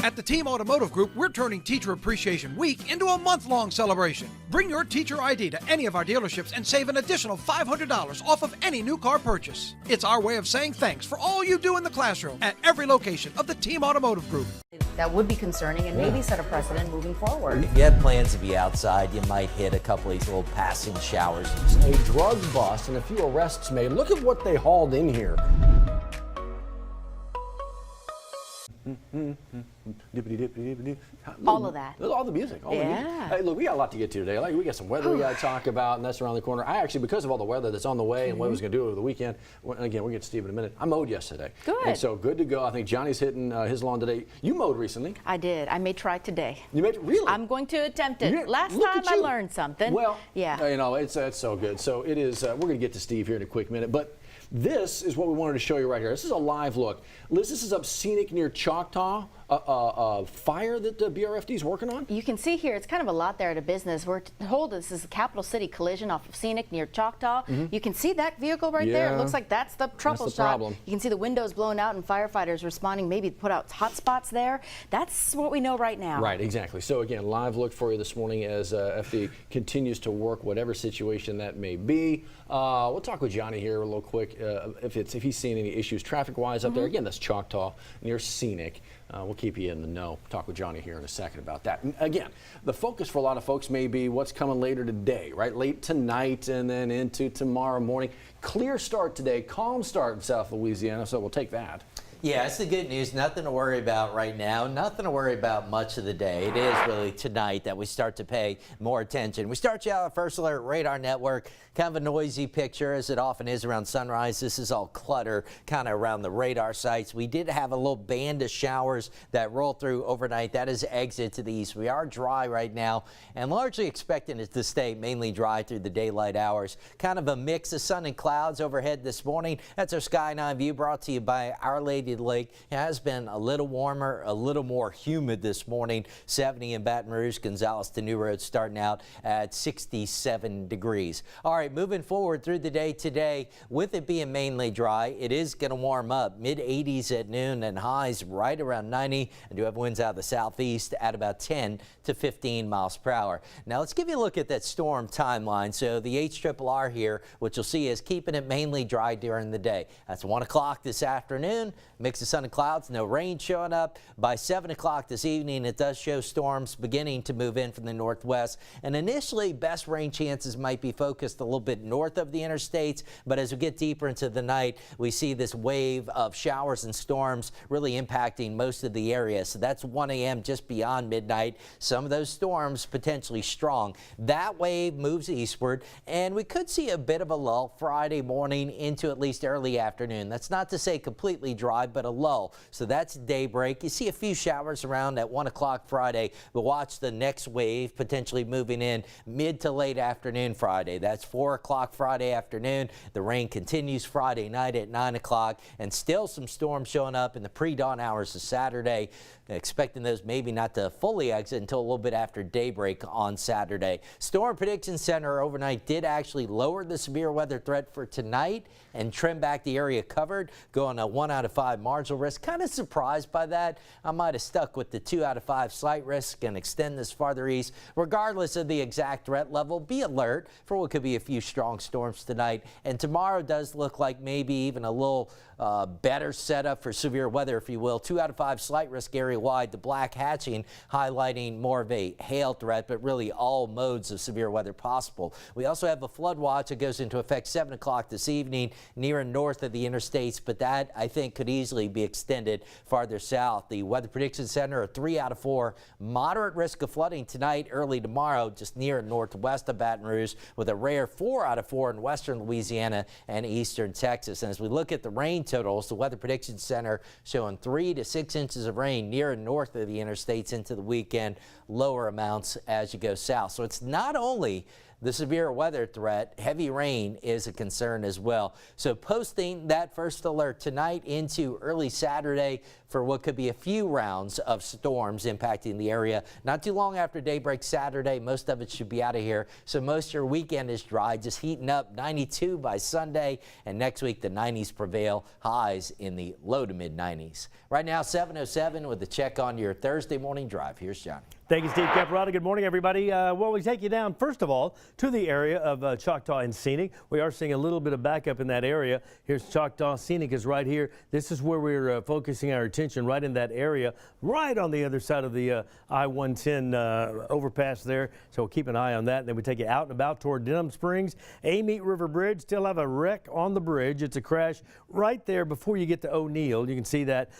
At the Team Automotive Group, we're turning Teacher Appreciation Week into a month-long celebration. Bring your teacher ID to any of our dealerships and save an additional $500 off of any new car purchase. It's our way of saying thanks for all you do in the classroom at every location of the Team Automotive Group. That would be concerning and maybe set a precedent moving forward. If you had plans to be outside, you might hit a couple of these little passing showers. A drug bust and a few arrests made. Look at what they hauled in here. All of that. All the music. All the music. Hey, look, we got a lot to get to today. Like, we got some weather we got to talk about, and that's around the corner. I actually, because of all the weather that's on the way and what I was going to do over the weekend, again, we'll get to Steve in a minute. I mowed yesterday. Good. And so good to go. I think Johnny's hitting his lawn today. You mowed recently. I did. I may try today. You made really? I'm going to attempt it. Last time I learned something. Well, yeah. You know, it's so good. So it is. We're going to get to Steve here in a quick minute, but this is what we wanted to show you right here. This is a live look. Liz, this is up scenic near Choctaw. Fire that the BRFD is working on? You can see here, it's kind of a lot there at a business. We're told this is a Capital City collision off of Scenic near Choctaw. You can see that vehicle right there. It looks like that's the trouble shot. You can see the windows blown out and firefighters responding, maybe put out hot spots there. That's what we know right now. Right, exactly. So again, live look for you this morning as FD continues to work whatever situation that may be. We'll talk with Johnny here a little quick if he's seeing any issues traffic-wise up there. Again, that's Choctaw near Scenic. We'll keep you in the know. Talk with Johnny here in a second about that. And again, the focus for a lot of folks may be what's coming later today, right? Late tonight and then into tomorrow morning. Clear start today, calm start in South Louisiana, so we'll take that. Yeah, it's the good news. Nothing to worry about right now. Nothing to worry about much of the day. It is really tonight that we start to pay more attention. We start you out at First Alert Radar Network. Kind of a noisy picture, as it often is around sunrise. This is all clutter kind of around the radar sites. We did have a little band of showers that rolled through overnight. That is exit to the east. We are dry right now and largely expecting it to stay mainly dry through the daylight hours. Kind of a mix of sun and clouds overhead this morning. That's our Sky 9 view brought to you by Our Lady of the Lake. It has been a little warmer, a little more humid this morning. 70 in Baton Rouge, Gonzales to New Road starting out at 67 degrees. All right, moving forward through the day today, with it being mainly dry, it is going to warm up. Mid 80s at noon and highs right around 90. And do have winds out of the southeast at about 10 to 15 miles per hour. Now let's give you a look at that storm timeline. So the HRRR here, which you'll see is keeping it mainly dry during the day. That's 1 o'clock this afternoon. Mix of sun and clouds, no rain showing up. By 7 o'clock this evening, it does show storms beginning to move in from the northwest. And initially, best rain chances might be focused a little bit north of the interstates. But as we get deeper into the night, we see this wave of showers and storms really impacting most of the area. So that's 1 a.m. just beyond midnight. Some of those storms potentially strong. That wave moves eastward, and we could see a bit of a lull Friday morning into at least early afternoon. That's not to say completely dry, but a lull. So that's daybreak. You see a few showers around at 1 o'clock Friday, but watch the next wave potentially moving in mid to late afternoon Friday. That's 4 o'clock Friday afternoon. The rain continues Friday night at 9 o'clock, and still some storms showing up in the pre-dawn hours of Saturday. Expecting those maybe not to fully exit until a little bit after daybreak on Saturday. Storm Prediction Center overnight did actually lower the severe weather threat for tonight and trim back the area covered, going a 1 out of 5 marginal risk. Kind of surprised by that. I might have stuck with the 2 out of 5 slight risk and extend this farther east. Regardless of the exact threat level, be alert for what could be a few strong storms tonight. And tomorrow does look like maybe even a little better setup for severe weather, if you will. 2 out of 5 slight risk area wide. The black hatching highlighting more of a hail threat, but really all modes of severe weather possible. We also have a flood watch that goes into effect 7 o'clock this evening near and north of the interstates, but that I think could easily be extended farther south. The Weather Prediction Center, a 3 out of 4 moderate risk of flooding tonight, early tomorrow, just near and northwest of Baton Rouge, with a rare 4 out of 4 in western Louisiana and eastern Texas. And as we look at the rain totals, the Weather Prediction Center showing 3 to 6 inches of rain near and north of the interstates into the weekend, lower amounts as you go south. So it's not only the severe weather threat. Heavy rain is a concern as well. So posting that first alert tonight into early Saturday for what could be a few rounds of storms impacting the area. Not too long after daybreak Saturday, most of it should be out of here. So most of your weekend is dry, just heating up. 92 by Sunday, and next week the 90s prevail, highs in the low to mid 90s. Right now 7:07 with a check on your Thursday morning drive. Here's Johnny. Thank you, Steve Caparata. Good morning, everybody. Well, we take you down, first of all, to the area of Choctaw and Scenic. We are seeing a little bit of backup in that area. Here's Choctaw. Scenic is right here. This is where we're focusing our attention, right in that area, right on the other side of the I-110 overpass there. So we'll keep an eye on that. And then we take you out and about toward Denham Springs. Amite River Bridge, still have a wreck on the bridge. It's a crash right there before you get to O'Neill. You can see that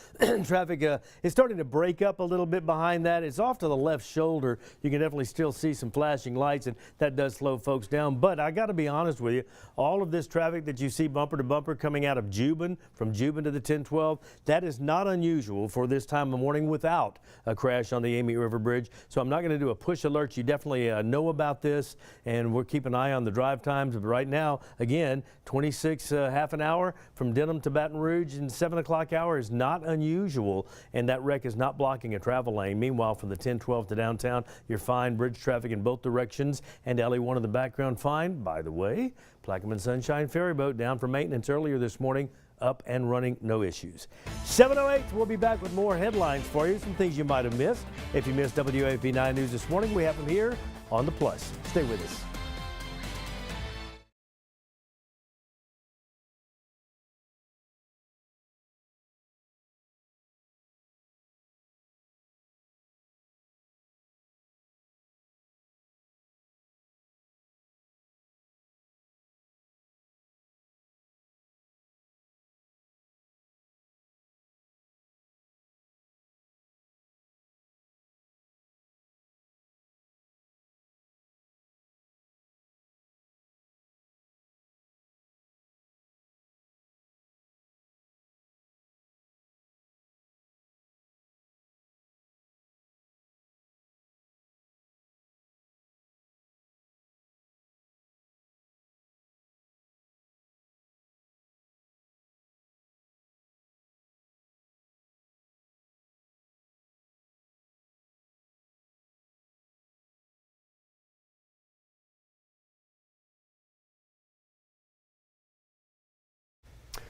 traffic is starting to break up a little bit behind that. It's off to the left shoulder. You can definitely still see some flashing lights, and that does slow folks down. But I got to be honest with you, all of this traffic that you see bumper to bumper coming out of Juban, from Juban to the 1012, that is not unusual for this time of morning without a crash on the Amite River Bridge. So I'm not going to do a push alert. You definitely know about this, and we'll keep an eye on the drive times. But right now, again, 26 half an hour from Denham to Baton Rouge, and 7 o'clock hour is not unusual, and that wreck is not blocking a travel lane. Meanwhile, from the 1012 to downtown, you're fine. Bridge traffic in both directions, and LA1 in the background fine. By the way, Plaquemine Sunshine Ferry Boat down for maintenance earlier this morning, up and running, no issues. 7:08, we'll be back with more headlines for you, some things you might have missed. If you missed WAFB 9 News this morning, we have them here on the Plus. Stay with us.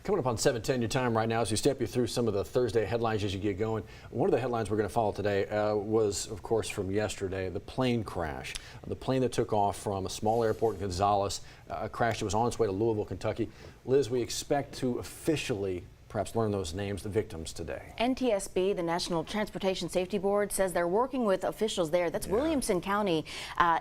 Coming up on 7:10, your time right now as we step you through some of the Thursday headlines as you get going. One of the headlines we're going to follow today was, of course, from yesterday, the plane crash. The plane that took off from a small airport in Gonzales, a crash that was on its way to Louisville, Kentucky. Liz, we expect to officially perhaps learn those names, the victims, today. NTSB, the National Transportation Safety Board, says they're working with officials there. That's Williamson County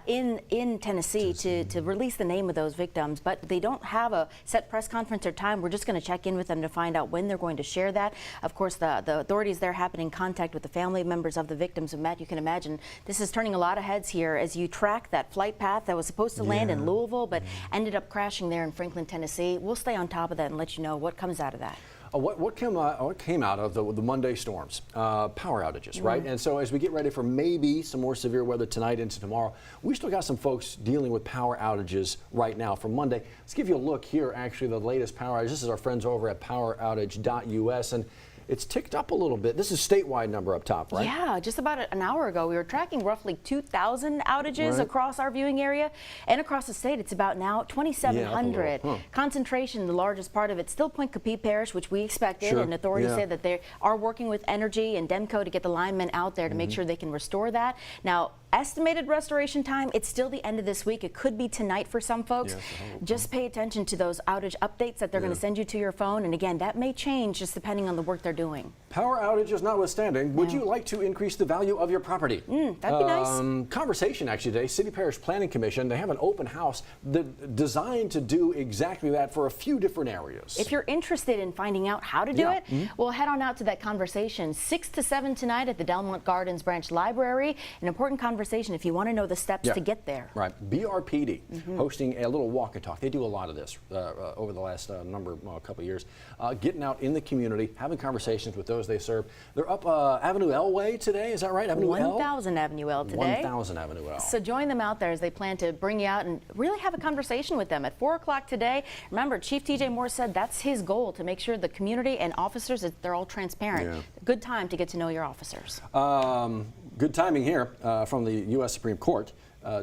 in Tennessee to release the name of those victims, but they don't have a set press conference or time. We're just going to check in with them to find out when they're going to share that. Of course, the authorities there have been in contact with the family members of the victims. And Matt, you can imagine this is turning a lot of heads here as you track that flight path that was supposed to land in Louisville, but ended up crashing there in Franklin, Tennessee. We'll stay on top of that and let you know what comes out of that. What came out of the Monday storms? Power outages, right? And so as we get ready for maybe some more severe weather tonight into tomorrow, we still got some folks dealing with power outages right now from Monday. Let's give you a look here, actually, the latest power outage. This is our friends over at poweroutage.us, and it's ticked up a little bit. This is statewide number up top, right? Yeah, just about an hour ago, we were tracking roughly 2,000 outages across our viewing area, and across the state, it's about now 2,700. Concentration, the largest part of it, still Point Capee Parish, which we expected, and authorities say that they are working with Energy and Demco to get the linemen out there to make sure they can restore that. Now, estimated restoration time, it's still the end of this week. It could be tonight for some folks. Just pay attention to those outage updates that they're going to send you to your phone, and again, that may change just depending on the work they're doing. Power outages notwithstanding, would you like to increase the value of your property? That'd be nice. Conversation actually today, City Parish Planning Commission, they have an open house designed to do exactly that for a few different areas. If you're interested in finding out how to do it, well, head on out to that conversation. 6 to 7 tonight at the Delmont Gardens Branch Library. An important conversation conversation if you want to know the steps to get there. Right. BRPD hosting a little walk and talk. They do a lot of this over the last couple of years. Getting out in the community, having conversations with those they serve. They're up Avenue L way today, is that right? Avenue L? 1000 Avenue L today. 1000 Avenue L. So join them out there as they plan to bring you out and really have a conversation with them at 4 o'clock today. Remember, Chief TJ Moore said that's his goal, to make sure the community and officers, that they're all transparent. Yeah. Good time to get to know your officers. Good timing here from the U.S. Supreme Court.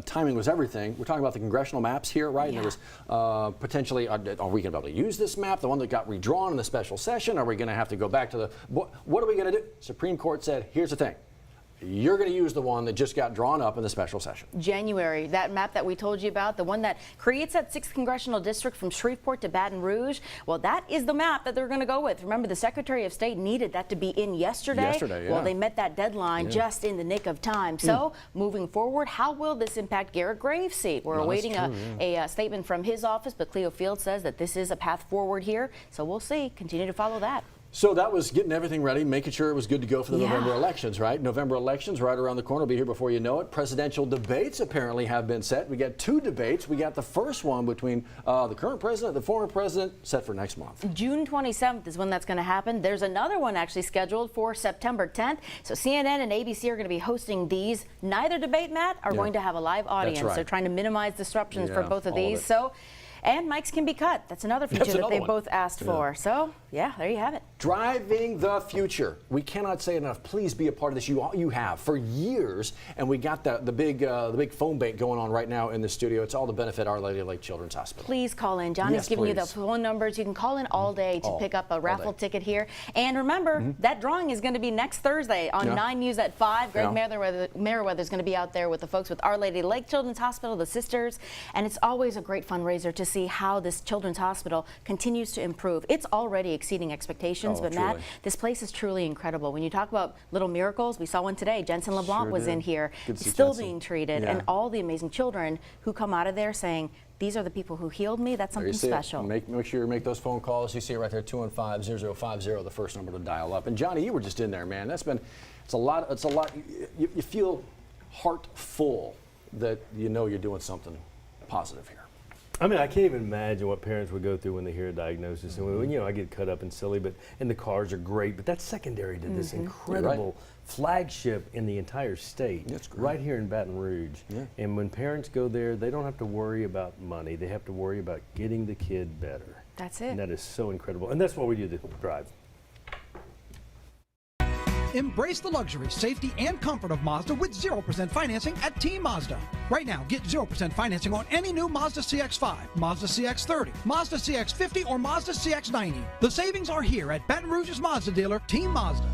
Timing was everything. We're talking about the congressional maps here, right? Yeah. And there was potentially, are we going to be able to use this map, the one that got redrawn in the special session? Are we going to have to go back to the, what are we going to do? Supreme Court said, here's the thing. You're going to use the one that just got drawn up in the special session. January, that map that we told you about, the one that creates that 6th congressional district from Shreveport to Baton Rouge, well, that is the map that they're going to go with. Remember, the Secretary of State needed that to be in yesterday. Yeah. Well, they met that deadline just in the nick of time. So, moving forward, how will this impact Garrett Graves' seat? We're awaiting a statement from his office, but Cleo Field says that this is a path forward here. So we'll see. Continue to follow that. So that was getting everything ready, making sure it was good to go for the November elections, right? November elections right around the corner, will be here before you know it. Presidential debates apparently have been set. We got 2 debates. We got the first one between the current president, the former president, set for next month. June 27th is when that's going to happen. There's another one actually scheduled for September 10th. So CNN and ABC are going to be hosting these. Neither debate, Matt, are going to have a live audience. Right. They're trying to minimize disruptions for both of all of these. it. So. And mics can be cut. That's another feature that they both asked for. So, yeah, there you have it. Driving the future. We cannot say enough. Please be a part of this. You have for years, and we got the big phone bank going on right now in the studio. It's all to benefit Our Lady of Lake Children's Hospital. Please call in. Johnny's giving you the phone numbers. You can call in all day to pick up a raffle ticket here. And remember, that drawing is going to be next Thursday on 9 News at 5. Greg Merriweather is going to be out there with the folks with Our Lady of Lake Children's Hospital, the sisters, and it's always a great fundraiser to see how this Children's Hospital continues to improve. It's already exceeding expectations, but truly. Matt, this place is truly incredible. When you talk about little miracles, we saw one today. Jensen LeBlanc was in here, still being treated, and all the amazing children who come out of there saying, these are the people who healed me. That's something special. Make sure you make those phone calls. You see it right there, 215-0050, the first number to dial up. And Johnny, you were just in there, man. It's a lot. You feel heart full that you know you're doing something positive here. I mean, I can't even imagine what parents would go through when they hear a diagnosis. And you know, I get cut up and silly, and the cars are great, but that's secondary to this incredible flagship in the entire state, right here in Baton Rouge. And when parents go there, they don't have to worry about money. They have to worry about getting the kid better. That's it. And that is so incredible. And that's what we do the drive. Embrace the luxury, safety, and comfort of Mazda with 0% financing at Team Mazda. Right now, get 0% financing on any new Mazda CX-5, Mazda CX-30, Mazda CX-50, or Mazda CX-90. The savings are here at Baton Rouge's Mazda dealer, Team Mazda.